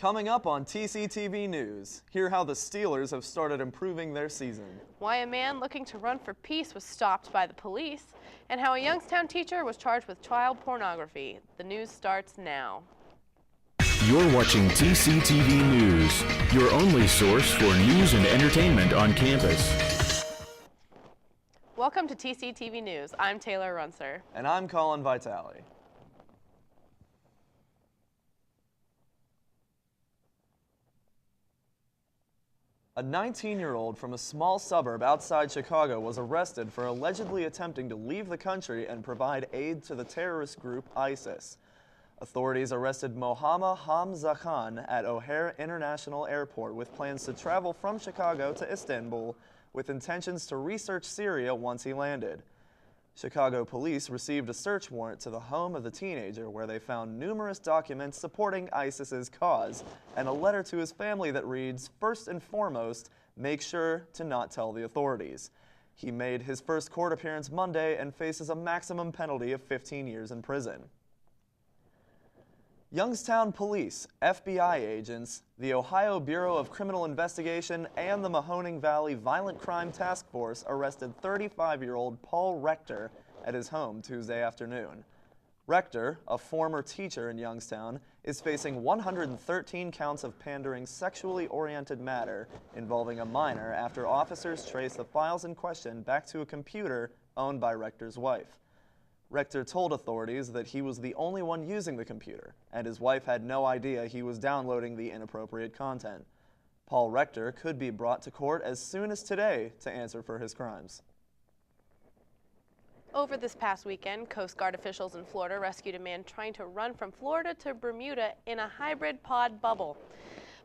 Coming up on TCTV News, hear how the Steelers have started improving their season. Why a man looking to run for peace was stopped by the police, and how a Youngstown teacher was charged with child pornography. The news starts now. You're watching TCTV News, your only source for news and entertainment on campus. Welcome to TCTV News. I'm Taylor Runser. And I'm Colin Vitale. A 19-year-old from a small suburb outside Chicago was arrested for allegedly attempting to leave the country and provide aid to the terrorist group ISIS. Authorities arrested Mohammed Hamza Khan at O'Hare International Airport with plans to travel from Chicago to Istanbul with intentions to research Syria once he landed. Chicago police received a search warrant to the home of the teenager where they found numerous documents supporting ISIS's cause and a letter to his family that reads, "First and foremost, make sure to not tell the authorities." He made his first court appearance Monday and faces a maximum penalty of 15 years in prison. Youngstown Police, FBI agents, the Ohio Bureau of Criminal Investigation, and the Mahoning Valley Violent Crime Task Force arrested 35-year-old Paul Rector at his home Tuesday afternoon. Rector, a former teacher in Youngstown, is facing 113 counts of pandering sexually oriented matter involving a minor after officers traced the files in question back to a computer owned by Rector's wife. Rector told authorities that he was the only one using the computer, and his wife had no idea he was downloading the inappropriate content. Paul Rector could be brought to court as soon as today to answer for his crimes. Over this past weekend, Coast Guard officials in Florida rescued a man trying to run from Florida to Bermuda in a hybrid pod bubble.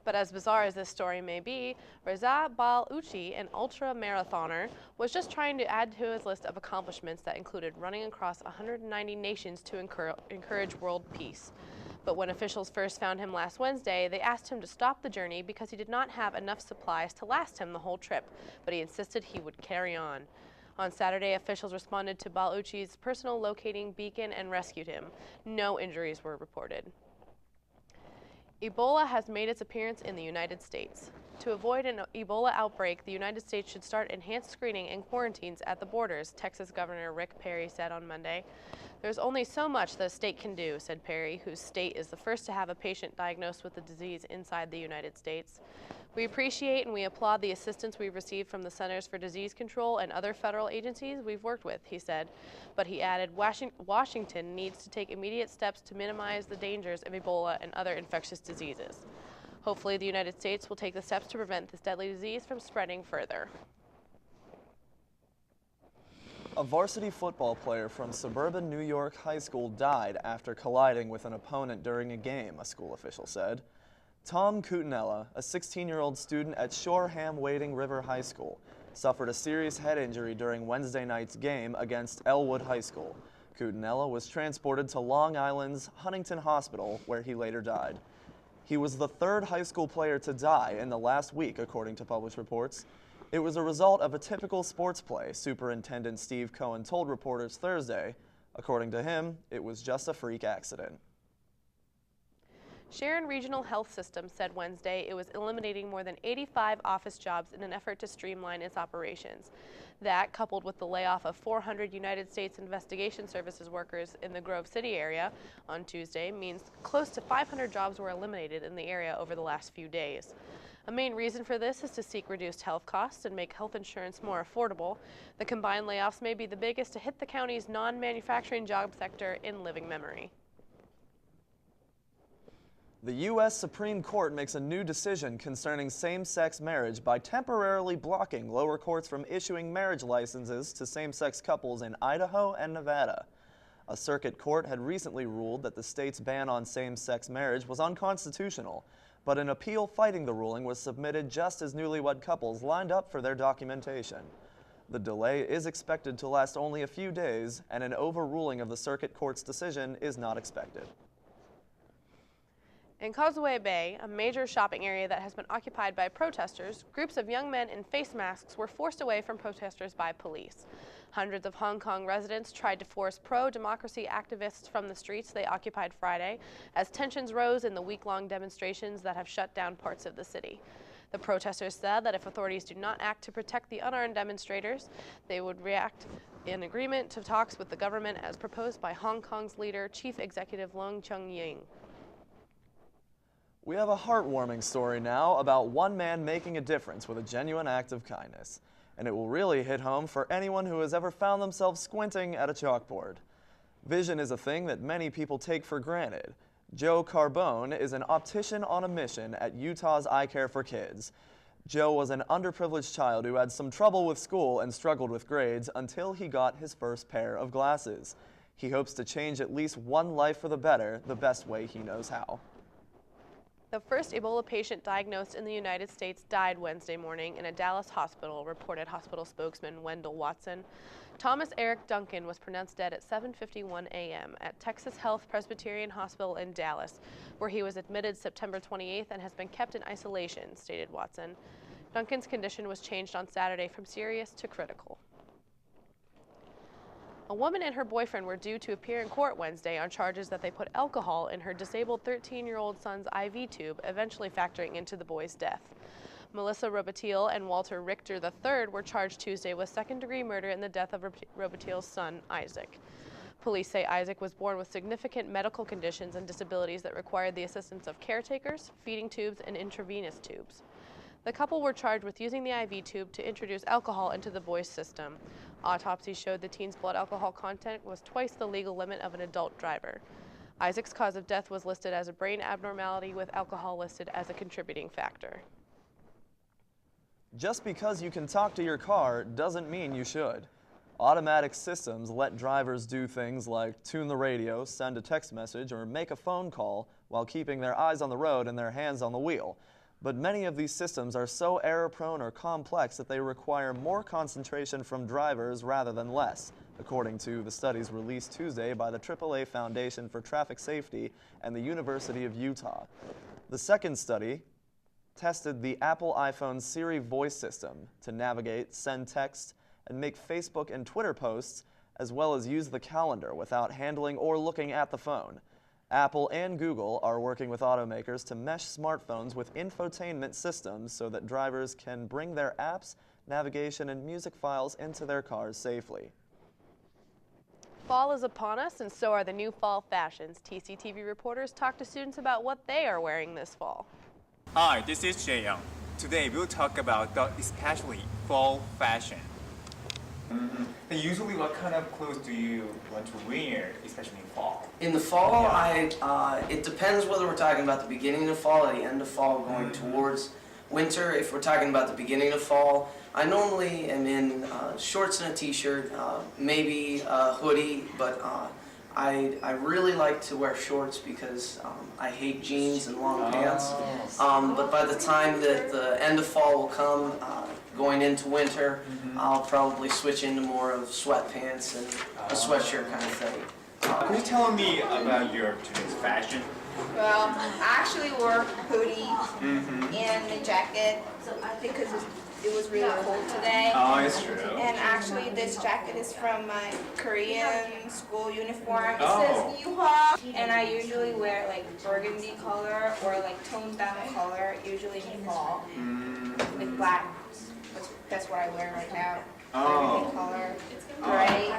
But as bizarre as this story may be, Reza Baluchi, an ultra-marathoner, was just trying to add to his list of accomplishments that included running across 190 nations to encourage world peace. But when officials first found him last Wednesday, they asked him to stop the journey because he did not have enough supplies to last him the whole trip, but he insisted he would carry on. On Saturday, officials responded to Baluchi's personal locating beacon and rescued him. No injuries were reported. Ebola has made its appearance in the United States. To avoid an Ebola outbreak, the United States should start enhanced screening and quarantines at the borders, Texas Governor Rick Perry said on Monday. "There's only so much the state can do," said Perry, whose state is the first to have a patient diagnosed with the disease inside the United States. "We appreciate and we applaud the assistance we've received from the Centers for Disease Control and other federal agencies we've worked with," he said. But he added Washington needs to take immediate steps to minimize the dangers of Ebola and other infectious diseases. Hopefully, the United States will take the steps to prevent this deadly disease from spreading further. A varsity football player from suburban New York high school died after colliding with an opponent during a game, a school official said. Tom Cutinella, a 16-year-old student at Shoreham-Wading River High School, suffered a serious head injury during Wednesday night's game against Elwood High School. Cutinella was transported to Long Island's Huntington Hospital, where he later died. He was the third high school player to die in the last week, according to published reports. It was a result of a typical sports play, Superintendent Steve Cohen told reporters Thursday. According to him, it was just a freak accident. Sharon Regional Health System said Wednesday it was eliminating more than 85 office jobs in an effort to streamline its operations. That, coupled with the layoff of 400 United States Investigation Services workers in the Grove City area on Tuesday, means close to 500 jobs were eliminated in the area over the last few days. A main reason for this is to seek reduced health costs and make health insurance more affordable. The combined layoffs may be the biggest to hit the county's non-manufacturing job sector in living memory. The U.S. Supreme Court makes a new decision concerning same-sex marriage by temporarily blocking lower courts from issuing marriage licenses to same-sex couples in Idaho and Nevada. A circuit court had recently ruled that the state's ban on same-sex marriage was unconstitutional, but an appeal fighting the ruling was submitted just as newlywed couples lined up for their documentation. The delay is expected to last only a few days, and an overruling of the circuit court's decision is not expected. In Causeway Bay, a major shopping area that has been occupied by protesters, groups of young men in face masks were forced away from protesters by police. Hundreds of Hong Kong residents tried to force pro-democracy activists from the streets they occupied Friday as tensions rose in the week-long demonstrations that have shut down parts of the city. The protesters said that if authorities do not act to protect the unarmed demonstrators, they would react in agreement to talks with the government as proposed by Hong Kong's leader, Chief Executive Leung Chun-ying. We have a heartwarming story now about one man making a difference with a genuine act of kindness. And it will really hit home for anyone who has ever found themselves squinting at a chalkboard. Vision is a thing that many people take for granted. Joe Carbone is an optician on a mission at Utah's Eye Care for Kids. Joe was an underprivileged child who had some trouble with school and struggled with grades until he got his first pair of glasses. He hopes to change at least one life for the better the best way he knows how. The first Ebola patient diagnosed in the United States died Wednesday morning in a Dallas hospital, reported hospital spokesman Wendell Watson. Thomas Eric Duncan was pronounced dead at 7:51 a.m. at Texas Health Presbyterian Hospital in Dallas, where he was admitted September 28th and has been kept in isolation, stated Watson. Duncan's condition was changed on Saturday from serious to critical. A woman and her boyfriend were due to appear in court Wednesday on charges that they put alcohol in her disabled 13-year-old son's IV tube, eventually factoring into the boy's death. Melissa Robitil and Walter Richter III were charged Tuesday with second-degree murder in the death of Robitil's son, Isaac. Police say Isaac was born with significant medical conditions and disabilities that required the assistance of caretakers, feeding tubes, and intravenous tubes. The couple were charged with using the IV tube to introduce alcohol into the boy's system. Autopsy showed the teen's blood alcohol content was twice the legal limit of an adult driver. Isaac's cause of death was listed as a brain abnormality, with alcohol listed as a contributing factor. Just because you can talk to your car doesn't mean you should. Automatic systems let drivers do things like tune the radio, send a text message, or make a phone call while keeping their eyes on the road and their hands on the wheel. But many of these systems are so error-prone or complex that they require more concentration from drivers rather than less, according to the studies released Tuesday by the AAA Foundation for Traffic Safety and the University of Utah. The second study tested the Apple iPhone Siri voice system to navigate, send text, and make Facebook and Twitter posts, as well as use the calendar without handling or looking at the phone. Apple and Google are working with automakers to mesh smartphones with infotainment systems so that drivers can bring their apps, navigation, and music files into their cars safely. Fall is upon us, and so are the new fall fashions. TCTV reporters talk to students about what they are wearing this fall. Hi, this is Jay Young. Today we'll talk about the especially fall fashion. And usually, what kind of clothes do you want to wear, especially in fall? In the fall, it depends whether we're talking about the beginning of fall or the end of fall going towards winter. If we're talking about the beginning of fall, I normally am in shorts and a t-shirt, maybe a hoodie, but I really like to wear shorts because I hate jeans and long pants. But by the time that the end of fall will come, going into winter, I'll probably switch into more of sweatpants and a sweatshirt kind of thing. Can you tell me about your today's fashion? Well, I actually wore a hoodie and a jacket because it was really cold today. Oh, it's true. And actually, this jacket is from my Korean school uniform. It Oh. says Yuha, and I usually wear like burgundy color or like toned down color, usually in fall, with black. That's what I wear right now. Burgundy color, gray,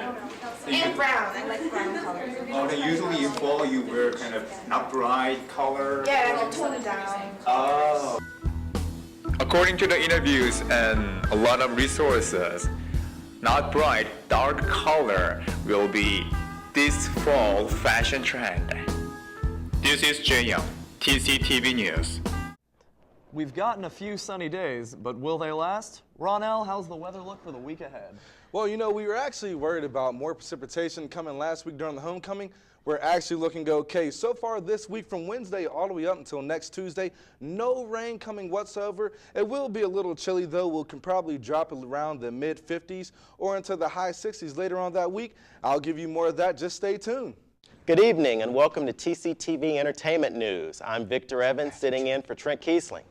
and brown. I like brown colors. Oh, then usually in fall you wear kind of a bright color. Yeah, I like toned down. Oh. According to the interviews and a lot of resources, not bright, dark color will be this fall fashion trend. This is Jay Young, TCTV News. We've gotten a few sunny days, but will they last? Ronell, how's the weather look for the week ahead? Well, you know, we were actually worried about more precipitation coming last week during the homecoming. We're actually looking okay. So far this week, from Wednesday all the way up until next Tuesday, no rain coming whatsoever. It will be a little chilly, though. We can probably drop it around the mid-50s or into the high 60s later on that week. I'll give you more of that. Just stay tuned. Good evening and welcome to TCTV Entertainment News. I'm Victor Evans sitting in for Trent Kiesling.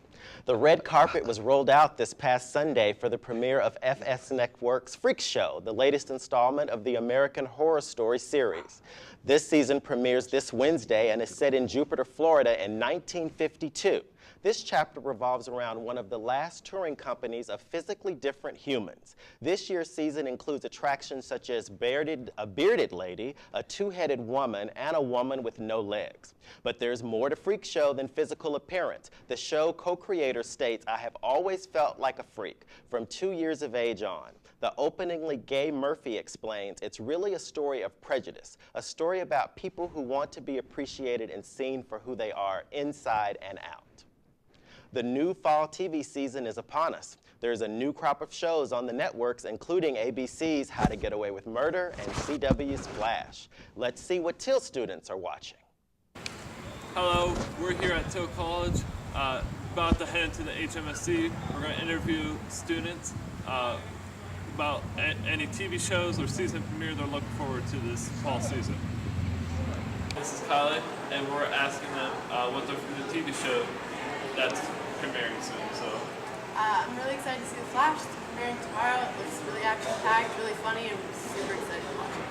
The red carpet was rolled out this past Sunday for the premiere of FS Network's Freak Show, the latest installment of the American Horror Story series. This season premieres this Wednesday and is set in Jupiter, Florida in 1952. This chapter revolves around one of the last touring companies of physically different humans. This year's season includes attractions such as a bearded lady, a two-headed woman, and a woman with no legs. But there's more to Freak Show than physical appearance. The show co-creator states, "I have always felt like a freak, from 2 years of age on." The openingly gay Murphy explains it's really a story of prejudice, a story about people who want to be appreciated and seen for who they are inside and out. The new fall TV season is upon us. There's a new crop of shows on the networks, including ABC's How to Get Away with Murder and CW's Flash. Let's see what Till students are watching. Hello, we're here at Till College, about to head into the HMSC. We're going to interview students about any TV shows or season premiere they're looking forward to this fall season. This is Kylie, and we're asking them what their TV show that's premiering soon. I'm really excited to see The Flash. It's premiering tomorrow. It looks really action-packed, really funny, and I'm super excited to watch it.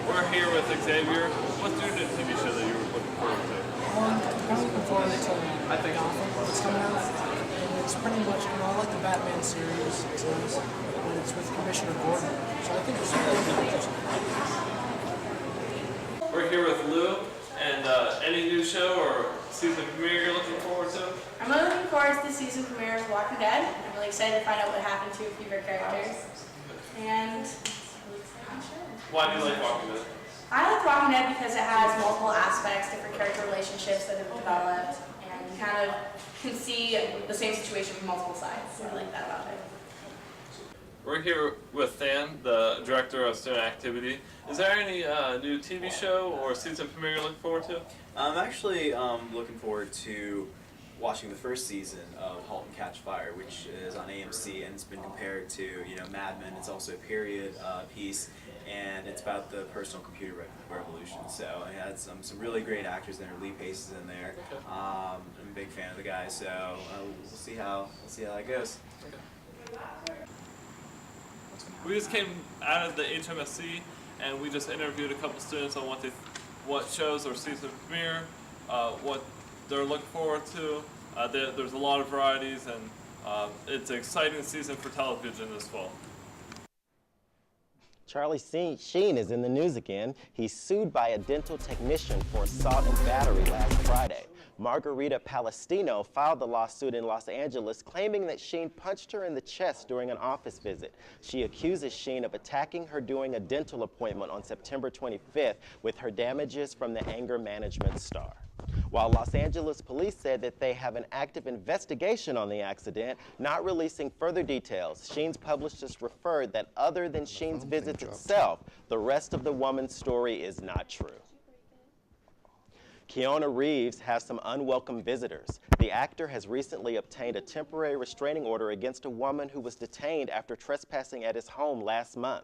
We're here with Xavier. What's your new TV show that you were looking forward to? I'm looking forward to Gotham that's coming out. And it's pretty much, I like the Batman series, but it's with Commissioner Gordon. So I think it's really interesting. We're here with Lou, and any new show or season premiere you're looking forward to? I'm really looking forward to the season premiere of Walking Dead. I'm really excited to find out what happened to a few of our characters. And why do you like Walking Dead? I like Walking Dead because it has multiple aspects, different character relationships that have developed, and you kind of can see the same situation from multiple sides. I like that about it. We're here with Than, the director of student activity. Is there any new TV show or season premiere you're looking forward to? I'm actually looking forward to watching the first season of *Halt and Catch Fire*, which is on AMC, and it's been compared to, Mad Men. It's also a period piece, and it's about the personal computer revolution. So it had some really great actors in there. Lee Pace is in there. I'm a big fan of the guy, so we'll see how that goes. We just came out of the HMSC, and we just interviewed a couple students on what shows or season premiere, what they're looking forward to. There's a lot of varieties, and it's an exciting season for television this fall. Charlie Sheen is in the news again. He's sued by a dental technician for assault and battery last Friday. Margarita Palestino filed the lawsuit in Los Angeles, claiming that Sheen punched her in the chest during an office visit. She accuses Sheen of attacking her during a dental appointment on September 25th with her damages from the anger management star. While Los Angeles police said that they have an active investigation on the accident, not releasing further details, Sheen's publicist referred that other than Sheen's visits itself, the rest of the woman's story is not true. Keanu Reeves has some unwelcome visitors. The actor has recently obtained a temporary restraining order against a woman who was detained after trespassing at his home last month.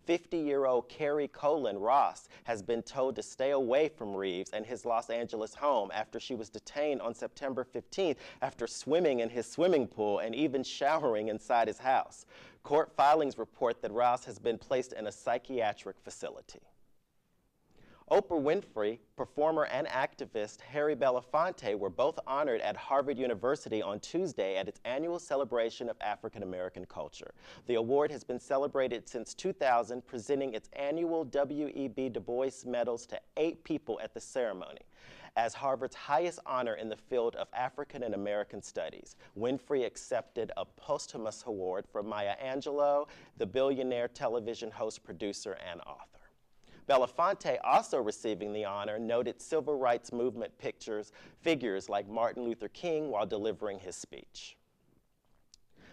50-year-old Carrie Colin Ross has been told to stay away from Reeves and his Los Angeles home after she was detained on September 15th after swimming in his swimming pool and even showering inside his house. Court filings report that Ross has been placed in a psychiatric facility. Oprah Winfrey, performer and activist Harry Belafonte were both honored at Harvard University on Tuesday at its annual celebration of African American culture. The award has been celebrated since 2000, presenting its annual W.E.B. Du Bois medals to 8 people at the ceremony. As Harvard's highest honor in the field of African and American studies, Winfrey accepted a posthumous award for Maya Angelou, the billionaire television host, producer, and author. Belafonte, also receiving the honor, noted civil rights movement figures like Martin Luther King while delivering his speech.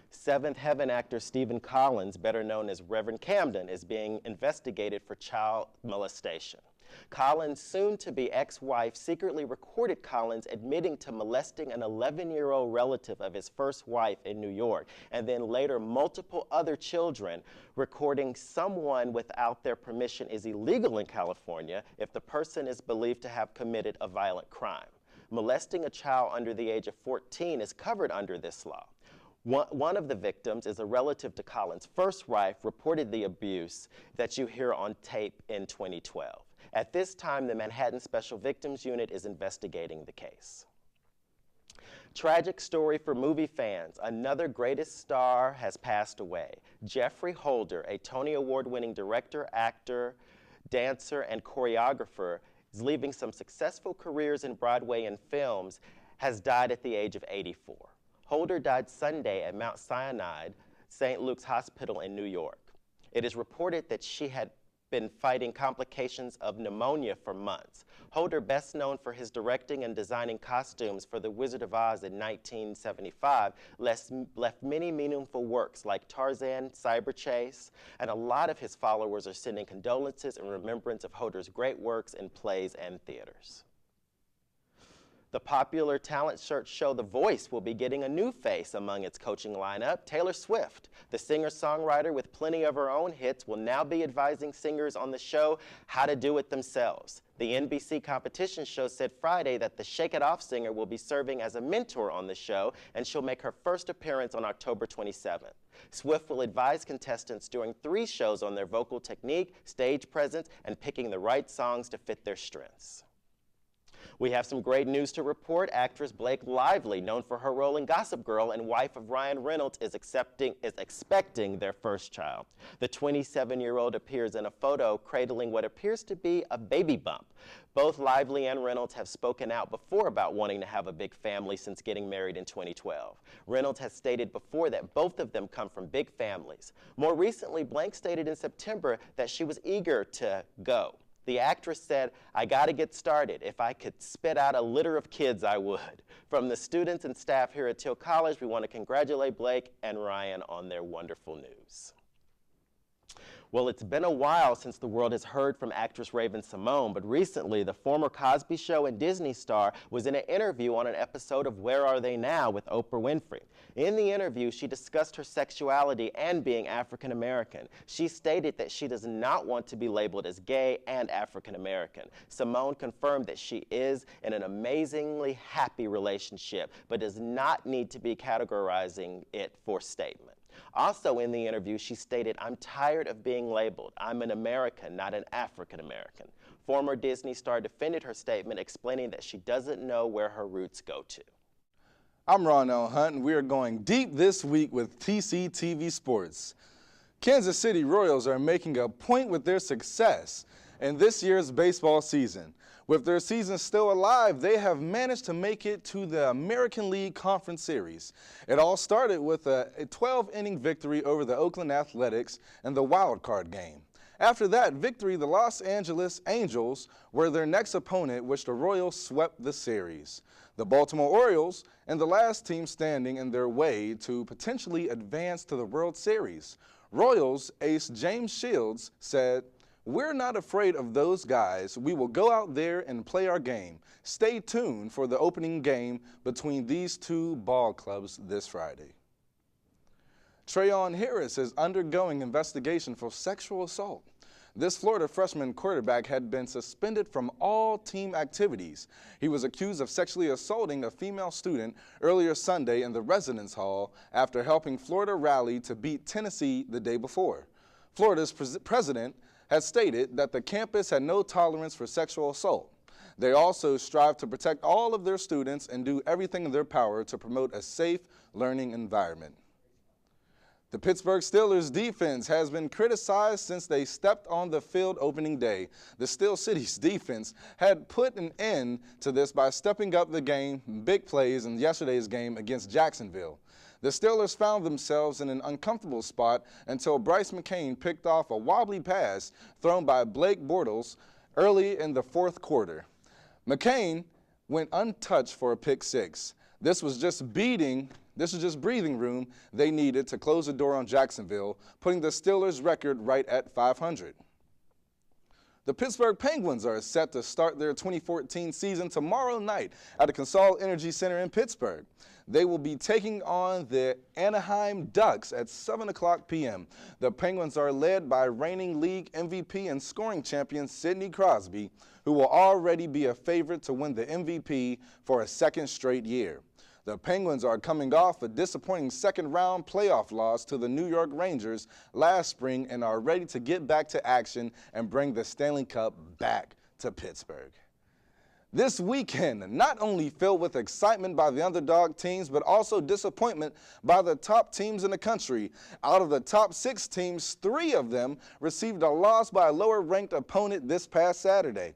Seventh Heaven actor Stephen Collins, better known as Reverend Camden, is being investigated for child molestation. Collins' soon-to-be ex-wife secretly recorded Collins admitting to molesting an 11-year-old relative of his first wife in New York, and then later multiple other children. Recording someone without their permission is illegal in California if the person is believed to have committed a violent crime. Molesting a child under the age of 14 is covered under this law. One of the victims is a relative to Collins' first wife, reported the abuse that you hear on tape in 2012. At this time, the Manhattan Special Victims Unit is investigating the case. Tragic story for movie fans. Another greatest star has passed away. Jeffrey Holder, a Tony Award-winning director, actor, dancer, and choreographer, is leaving some successful careers in Broadway and films, has died at the age of 84. Holder died Sunday at Mount Sinai, St. Luke's Hospital in New York. It is reported that she had been fighting complications of pneumonia for months. Holder, best known for his directing and designing costumes for The Wizard of Oz in 1975, left many meaningful works like Tarzan, Cyber Chase, and a lot of his followers are sending condolences in remembrance of Holder's great works in plays and theaters. The popular talent search show The Voice will be getting a new face among its coaching lineup. Taylor Swift, the singer-songwriter with plenty of her own hits, will now be advising singers on the show how to do it themselves. The NBC competition show said Friday that the Shake It Off singer will be serving as a mentor on the show, and she'll make her first appearance on October 27th. Swift will advise contestants during 3 shows on their vocal technique, stage presence, and picking the right songs to fit their strengths. We have some great news to report. Actress Blake Lively, known for her role in Gossip Girl and wife of Ryan Reynolds, is expecting their first child. The 27-year-old appears in a photo cradling what appears to be a baby bump. Both Lively and Reynolds have spoken out before about wanting to have a big family since getting married in 2012. Reynolds has stated before that both of them come from big families. More recently, Blake stated in September that she was eager to go. The actress said, "I got to get started. If I could spit out a litter of kids, I would." From the students and staff here at Till College, we want to congratulate Blake and Ryan on their wonderful news. Well, it's been a while since the world has heard from actress Raven-Symoné, but recently the former Cosby Show and Disney star was in an interview on an episode of Where Are They Now with Oprah Winfrey. In the interview, she discussed her sexuality and being African American. She stated that she does not want to be labeled as gay and African American. Symoné confirmed that she is in an amazingly happy relationship, but does not need to be categorizing it for statement. Also in the interview, she stated, "I'm tired of being labeled. I'm an American, not an African American." Former Disney star defended her statement, explaining that she doesn't know where her roots go to. I'm Ronell Hunt, and we are going deep this week with TCTV Sports. Kansas City Royals are making a point with their success in this year's baseball season. With their season still alive, they have managed to make it to the American League Conference Series. It all started with a 12-inning victory over the Oakland Athletics in the wild card game. After that victory, the Los Angeles Angels were their next opponent, which the Royals swept the series. The Baltimore Orioles and the last team standing in their way to potentially advance to the World Series. Royals ace James Shields said, "We're not afraid of those guys. We will go out there and play our game. Stay tuned for the opening game between these two ball clubs this Friday." Trayon Harris is undergoing investigation for sexual assault. This Florida freshman quarterback had been suspended from all team activities. He was accused of sexually assaulting a female student earlier Sunday in the residence hall after helping Florida rally to beat Tennessee the day before. Florida's president had stated that the campus had no tolerance for sexual assault. They also strive to protect all of their students and do everything in their power to promote a safe learning environment. The Pittsburgh Steelers defense has been criticized since they stepped on the field opening day. The Steel City's defense had put an end to this by stepping up the game, big plays in yesterday's game against Jacksonville. The Steelers found themselves in an uncomfortable spot until Bryce McCain picked off a wobbly pass thrown by Blake Bortles early in the fourth quarter. McCain went untouched for a pick six. This was just breathing room they needed to close the door on Jacksonville, putting the Steelers' record right at 500. The Pittsburgh Penguins are set to start their 2014 season tomorrow night at the Consol Energy Center in Pittsburgh. They will be taking on the Anaheim Ducks at 7 o'clock p.m. The Penguins are led by reigning league MVP and scoring champion Sidney Crosby, who will already be a favorite to win the MVP for a second straight year. The Penguins are coming off a disappointing second-round playoff loss to the New York Rangers last spring and are ready to get back to action and bring the Stanley Cup back to Pittsburgh. This weekend, not only filled with excitement by the underdog teams, but also disappointment by the top teams in the country. Out of the top 6 teams, 3 of them received a loss by a lower-ranked opponent this past Saturday.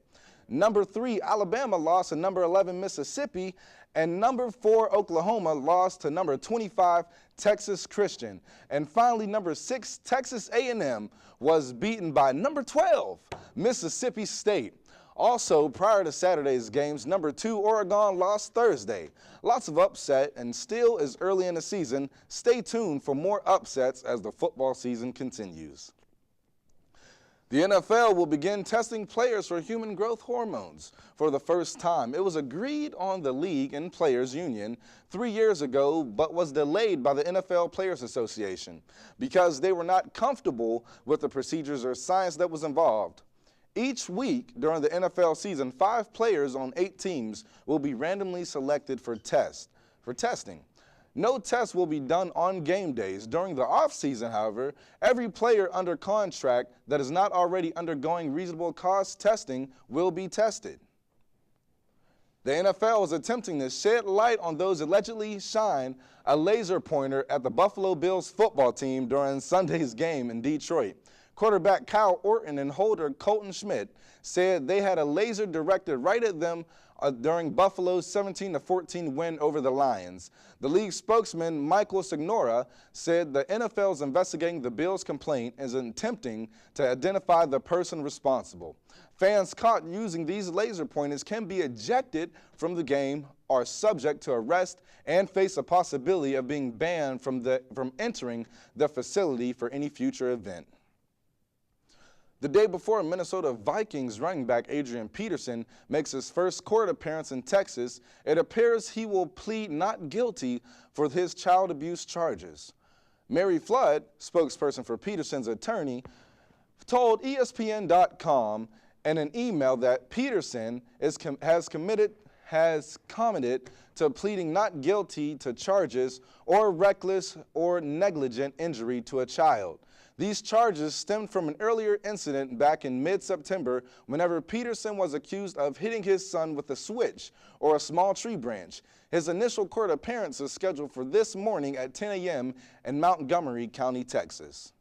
Number 3, Alabama lost to number 11, Mississippi, and number 4, Oklahoma lost to number 25, Texas Christian. And finally, number 6, Texas A&M was beaten by number 12, Mississippi State. Also, prior to Saturday's games, number 2, Oregon lost Thursday. Lots of upset, and still is early in the season. Stay tuned for more upsets as the football season continues. The NFL will begin testing players for human growth hormones for the first time. It was agreed on the league and players union 3 years ago, but was delayed by the NFL Players Association because they were not comfortable with the procedures or science that was involved. Each week during the NFL season, 5 players on 8 teams will be randomly selected for testing. No tests will be done on game days. During the offseason, however, every player under contract that is not already undergoing reasonable cause testing will be tested. The NFL is attempting to shed light on those allegedly shined a laser pointer at the Buffalo Bills football team during Sunday's game in Detroit. Quarterback Kyle Orton and holder Colton Schmidt said they had a laser directed right at them during Buffalo's 17-14 win over the Lions. The league spokesman Michael Signora said the NFL is investigating the Bills' complaint and is attempting to identify the person responsible. Fans caught using these laser pointers can be ejected from the game, are subject to arrest, and face a possibility of being banned from entering the facility for any future event. The day before, Minnesota Vikings running back Adrian Peterson makes his first court appearance in Texas, it appears he will plead not guilty for his child abuse charges. Mary Flood, spokesperson for Peterson's attorney, told ESPN.com in an email that Peterson has committed to pleading not guilty to charges or reckless or negligent injury to a child. These charges stemmed from an earlier incident back in mid-September whenever Peterson was accused of hitting his son with a switch or a small tree branch. His initial court appearance is scheduled for this morning at 10 a.m. in Montgomery County, Texas.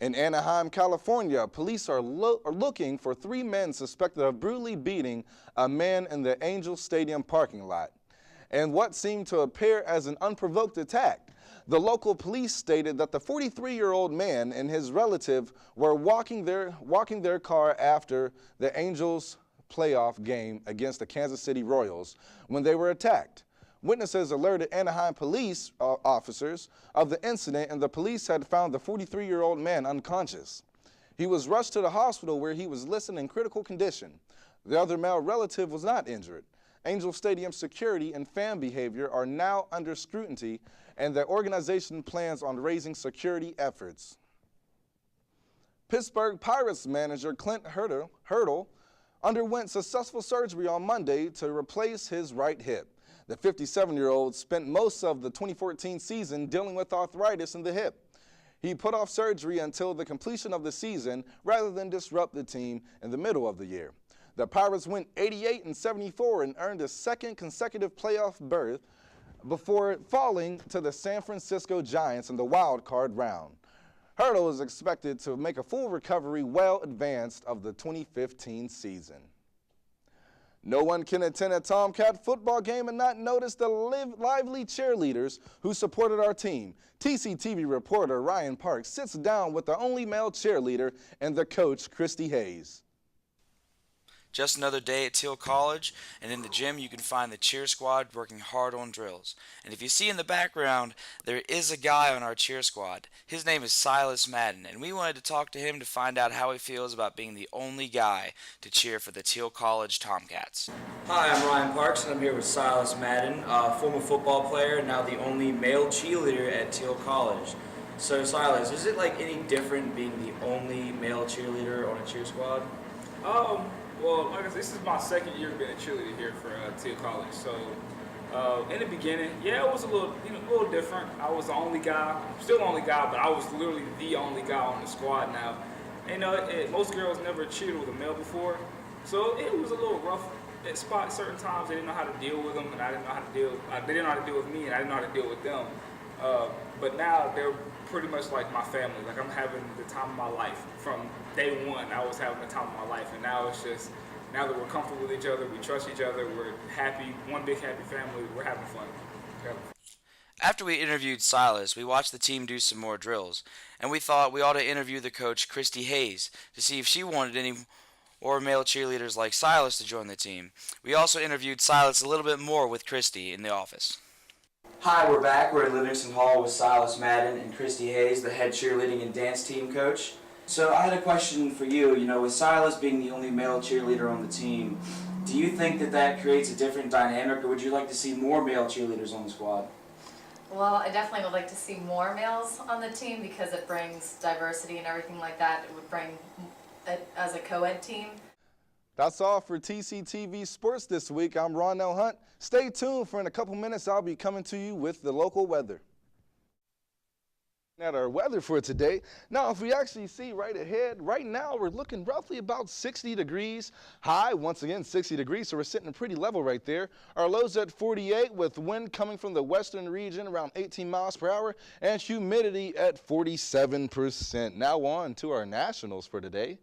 In Anaheim, California, police are looking for 3 men suspected of brutally beating a man in the Angel Stadium parking lot in what seemed to appear as an unprovoked attack. The local police stated that the 43-year-old man and his relative were walking their car after the Angels' playoff game against the Kansas City Royals when they were attacked. Witnesses alerted Anaheim police officers of the incident, and the police had found the 43-year-old man unconscious. He was rushed to the hospital where he was listed in critical condition. The other male relative was not injured. Angel Stadium security and fan behavior are now under scrutiny, and the organization plans on raising security efforts. Pittsburgh Pirates manager Clint Hurdle underwent successful surgery on Monday to replace his right hip. The 57-year-old spent most of the 2014 season dealing with arthritis in the hip. He put off surgery until the completion of the season rather than disrupt the team in the middle of the year. The Pirates went 88-74 and earned a second consecutive playoff berth before falling to the San Francisco Giants in the wild card round. Hurdle is expected to make a full recovery well advanced of the 2015 season. No one can attend a Tomcat football game and not notice the lively cheerleaders who supported our team. TCTV reporter Ryan Parks sits down with the only male cheerleader and the coach, Christy Hayes. Just another day at Teal College, and in the gym you can find the cheer squad working hard on drills. And if you see in the background, there is a guy on our cheer squad. His name is Silas Madden, and we wanted to talk to him to find out how he feels about being the only guy to cheer for the Teal College Tomcats. Hi, I'm Ryan Parks, and I'm here with Silas Madden, former football player, now the only male cheerleader at Teal College. So Silas, is it like any different being the only male cheerleader on a cheer squad? Well, like I said, this is my second year being a cheerleader here for Teal College. So, in the beginning, yeah, it was a little different. I was the only guy, still the only guy, but I was literally the only guy on the squad now. And, most girls never cheered with a male before, so it was a little rough at certain times. They didn't know how to deal with them, and I didn't know how to deal. They didn't know how to deal with me, and I didn't know how to deal with them. But now they're pretty much like my family. Like, I'm having the time of my life. From day one, I was having the time of my life, and now it's just, now that we're comfortable with each other, we trust each other, we're happy, one big happy family, we're having fun. After we interviewed Silas, we watched the team do some more drills, and we thought we ought to interview the coach, Christy Hayes, to see if she wanted any more male cheerleaders like Silas to join the team. We also interviewed Silas a little bit more with Christy in the office. Hi, we're back. We're at Livingston Hall with Silas Madden and Christy Hayes, the head cheerleading and dance team coach. So I had a question for you. You know, with Silas being the only male cheerleader on the team, do you think that that creates a different dynamic, or would you like to see more male cheerleaders on the squad? Well, I definitely would like to see more males on the team because it brings diversity and everything like that. It would bring it as a co-ed team. That's all for TCTV Sports this week. I'm Ronell Hunt. Stay tuned, for in a couple minutes I'll be coming to you with the local weather. At our weather for today. Now, if we actually see right ahead, right now we're looking roughly about 60 degrees. High, once again, 60 degrees, so we're sitting pretty level right there. Our lows at 48 with wind coming from the western region around 18 miles per hour and humidity at 47%. Now on to our nationals for today.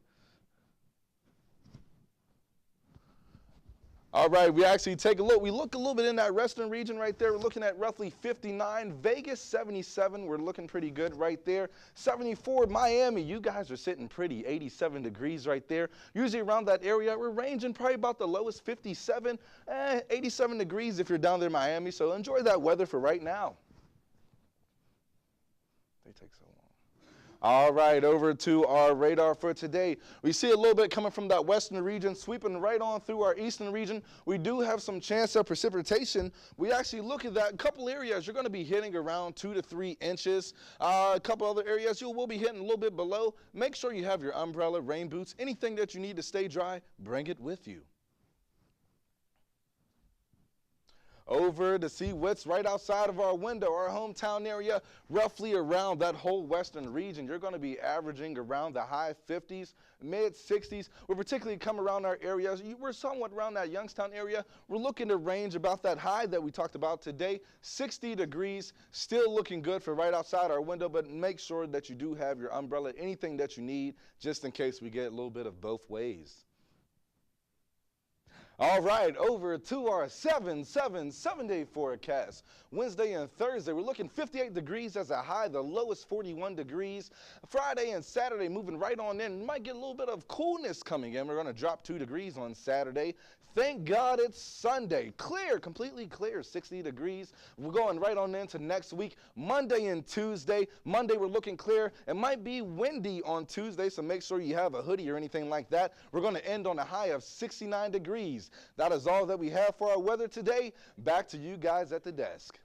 All right, we actually take a look. We look a little bit in that western region right there. We're looking at roughly 59. Vegas, 77. We're looking pretty good right there. 74, Miami. You guys are sitting pretty. 87 degrees right there. Usually around that area, we're ranging probably about the lowest 57, 87 degrees if you're down there in Miami. So enjoy that weather for right now. They take so long. All right, over to our radar for today. We see a little bit coming from that western region, sweeping right on through our eastern region. We do have some chance of precipitation. We actually look at that. A couple areas, you're going to be hitting around 2 to 3 inches. A couple other areas, you will be hitting a little bit below. Make sure you have your umbrella, rain boots, anything that you need to stay dry, bring it with you. Over to see what's right outside of our window, our hometown area, roughly around that whole western region. You're going to be averaging around the high 50s, mid 60s. We're particularly come around our areas. We're somewhat around that Youngstown area. We're looking to range about that high that we talked about today, 60 degrees, still looking good for right outside our window, but make sure that you do have your umbrella, anything that you need, just in case we get a little bit of both ways. All right, over to our 7-day forecast. Wednesday and Thursday, we're looking 58 degrees as a high, the lowest 41 degrees. Friday and Saturday moving right on in. We might get a little bit of coolness coming in. We're going to drop 2 degrees on Saturday. Thank God it's Sunday. Clear, completely clear, 60 degrees. We're going right on into next week, Monday and Tuesday. Monday we're looking clear. It might be windy on Tuesday, so make sure you have a hoodie or anything like that. We're going to end on a high of 69 degrees. That is all that we have for our weather today. Back to you guys at the desk.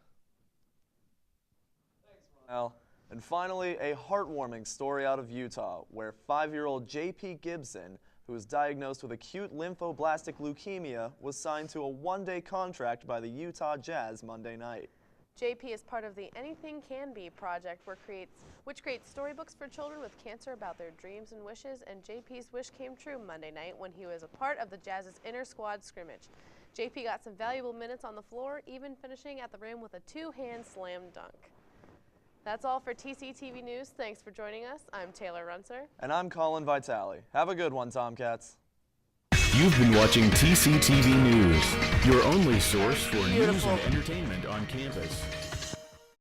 Thanks, Ronell. And finally, a heartwarming story out of Utah, where 5-year-old J.P. Gibson, who was diagnosed with acute lymphoblastic leukemia, was signed to a one-day contract by the Utah Jazz Monday night. JP is part of the Anything Can Be project, which creates storybooks for children with cancer about their dreams and wishes, and JP's wish came true Monday night when he was a part of the Jazz's inter-squad scrimmage. JP got some valuable minutes on the floor, even finishing at the rim with a 2-hand slam dunk. That's all for TCTV News. Thanks for joining us. I'm Taylor Runser. And I'm Colin Vitale. Have a good one, Tomcats. You've been watching TCTV News, your only source for news and entertainment on campus.